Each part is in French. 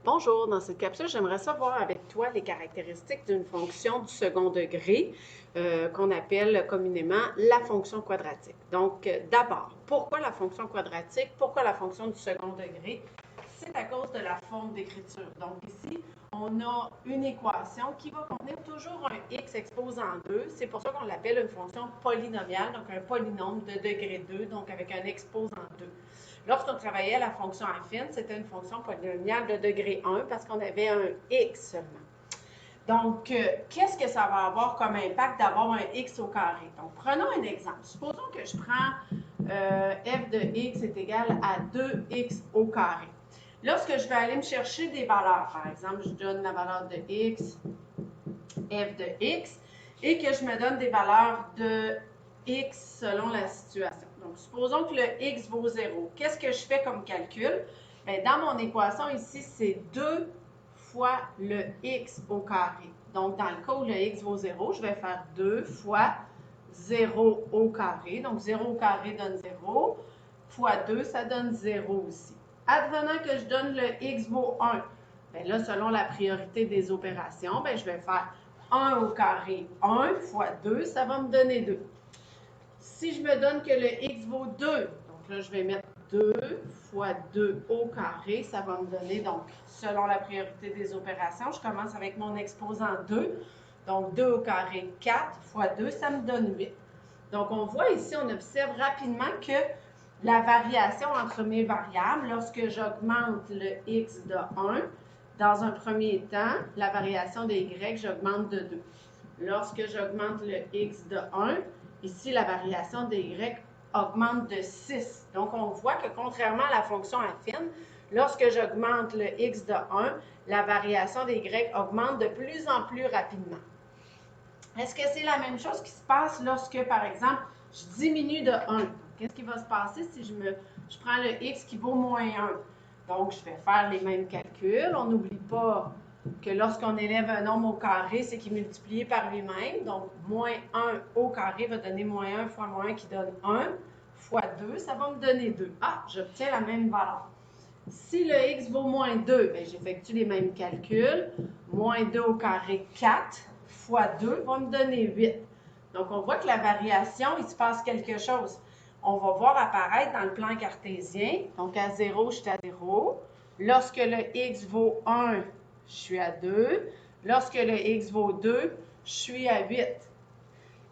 Bonjour, dans cette capsule, j'aimerais savoir avec toi les caractéristiques d'une fonction du second degré qu'on appelle communément la fonction quadratique. Donc, d'abord, pourquoi la fonction quadratique? Pourquoi la fonction du second degré? C'est à cause de la forme d'écriture. Donc ici, on a une équation qui va contenir toujours un x exposant 2. C'est pour ça qu'on l'appelle une fonction polynomiale, donc un polynôme de degré 2, donc avec un exposant 2. Lorsqu'on travaillait la fonction affine, c'était une fonction polynomiale de degré 1 parce qu'on avait un x seulement. Donc, qu'est-ce que ça va avoir comme impact d'avoir un x au carré? Donc, prenons un exemple. Supposons que je prends f de x est égal à 2x au carré. Lorsque je vais aller me chercher des valeurs, par exemple, je donne la valeur de x, f de x, et que je me donne des valeurs de x selon la situation. Donc, supposons que le x vaut 0. Qu'est-ce que je fais comme calcul? Bien, dans mon équation ici, c'est 2 fois le x au carré. Donc, dans le cas où le x vaut 0, je vais faire 2 fois 0 au carré. Donc, 0 au carré donne 0, fois 2, ça donne 0 aussi. Advenant que je donne le x vaut 1, bien là, selon la priorité des opérations, bien, je vais faire 1 au carré, 1 fois 2, ça va me donner 2. Si je me donne que le x vaut 2, donc là, je vais mettre 2 fois 2 au carré, ça va me donner, donc, selon la priorité des opérations, je commence avec mon exposant 2. Donc, 2 au carré, 4 fois 2, ça me donne 8. Donc, on voit ici, on observe rapidement que la variation entre mes variables, lorsque j'augmente le x de 1, dans un premier temps, la variation des y, j'augmente de 2. Lorsque j'augmente le x de 1, ici, la variation des y augmente de 6. Donc, on voit que contrairement à la fonction affine, lorsque j'augmente le x de 1, la variation des y augmente de plus en plus rapidement. Est-ce que c'est la même chose qui se passe lorsque, par exemple, je diminue de 1? Qu'est-ce qui va se passer si je prends le x qui vaut moins 1? Donc, je vais faire les mêmes calculs. On n'oublie pas que lorsqu'on élève un nombre au carré, c'est qu'il est multiplié par lui-même. Donc, moins 1 au carré va donner moins 1 fois moins 1 qui donne 1 fois 2, ça va me donner 2. Ah, j'obtiens la même valeur. Si le x vaut moins 2, bien, j'effectue les mêmes calculs. Moins 2 au carré, 4 fois 2 va me donner 8. Donc, on voit que la variation, il se passe quelque chose. On va voir apparaître dans le plan cartésien. Donc, à 0, je suis à 0. Lorsque le x vaut 1, je suis à 2. Lorsque le x vaut 2, je suis à 8.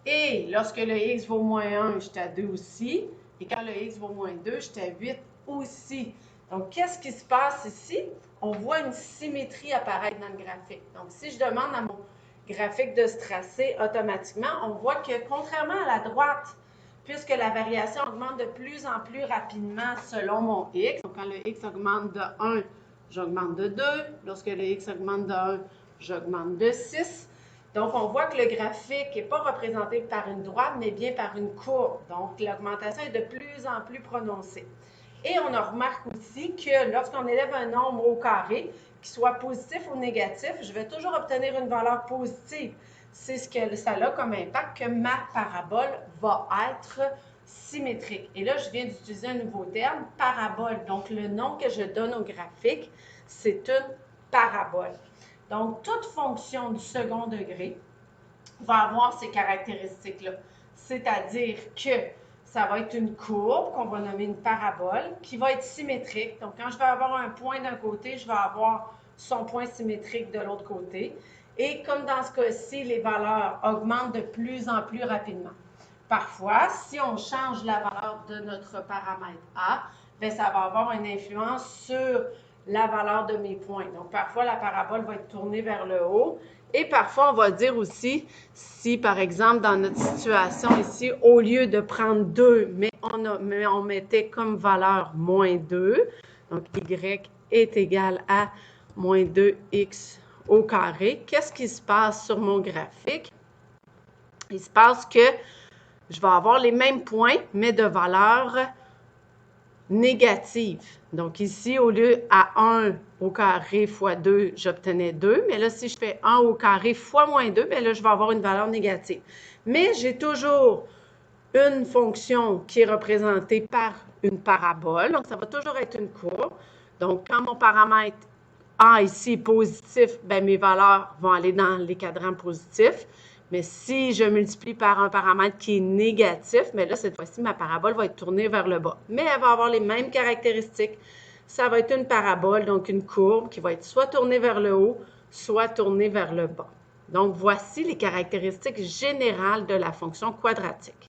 Et lorsque le x vaut moins 1, je suis à 2 aussi. Et quand le x vaut moins 2, je suis à 8 aussi. Donc, qu'est-ce qui se passe ici? On voit une symétrie apparaître dans le graphique. Donc, si je demande à mon graphique de se tracer automatiquement, on voit que contrairement à la droite, puisque la variation augmente de plus en plus rapidement selon mon x, donc quand le x augmente de 1, j'augmente de 2. Lorsque le x augmente de 1, j'augmente de 6. Donc, on voit que le graphique n'est pas représenté par une droite, mais bien par une courbe. Donc, l'augmentation est de plus en plus prononcée. Et on remarque aussi que lorsqu'on élève un nombre au carré, qu'il soit positif ou négatif, je vais toujours obtenir une valeur positive. C'est ce que ça a comme impact que ma parabole va être symétrique. Et là, je viens d'utiliser un nouveau terme, parabole. Donc, le nom que je donne au graphique, c'est une parabole. Donc, toute fonction du second degré va avoir ces caractéristiques-là. C'est-à-dire que ça va être une courbe qu'on va nommer une parabole qui va être symétrique. Donc, quand je vais avoir un point d'un côté, je vais avoir son point symétrique de l'autre côté. Et comme dans ce cas-ci, les valeurs augmentent de plus en plus rapidement. Parfois, si on change la valeur de notre paramètre A, bien, ça va avoir une influence sur la valeur de mes points. Donc, parfois, la parabole va être tournée vers le haut. Et parfois, on va dire aussi, si par exemple, dans notre situation ici, au lieu de prendre 2, mais on mettait comme valeur moins 2, donc y est égal à moins 2x au carré, qu'est-ce qui se passe sur mon graphique? Il se passe que je vais avoir les mêmes points, mais de valeur négative. Donc ici, au lieu à 1 au carré fois 2, j'obtenais 2. Mais là, si je fais 1 au carré fois moins 2, bien là, je vais avoir une valeur négative. Mais j'ai toujours une fonction qui est représentée par une parabole. Donc, ça va toujours être une courbe. Donc, quand mon paramètre A ici est positif, ben mes valeurs vont aller dans les cadrans positifs. Mais si je multiplie par un paramètre qui est négatif, mais là, cette fois-ci, ma parabole va être tournée vers le bas. Mais elle va avoir les mêmes caractéristiques. Ça va être une parabole, donc une courbe qui va être soit tournée vers le haut, soit tournée vers le bas. Donc, voici les caractéristiques générales de la fonction quadratique.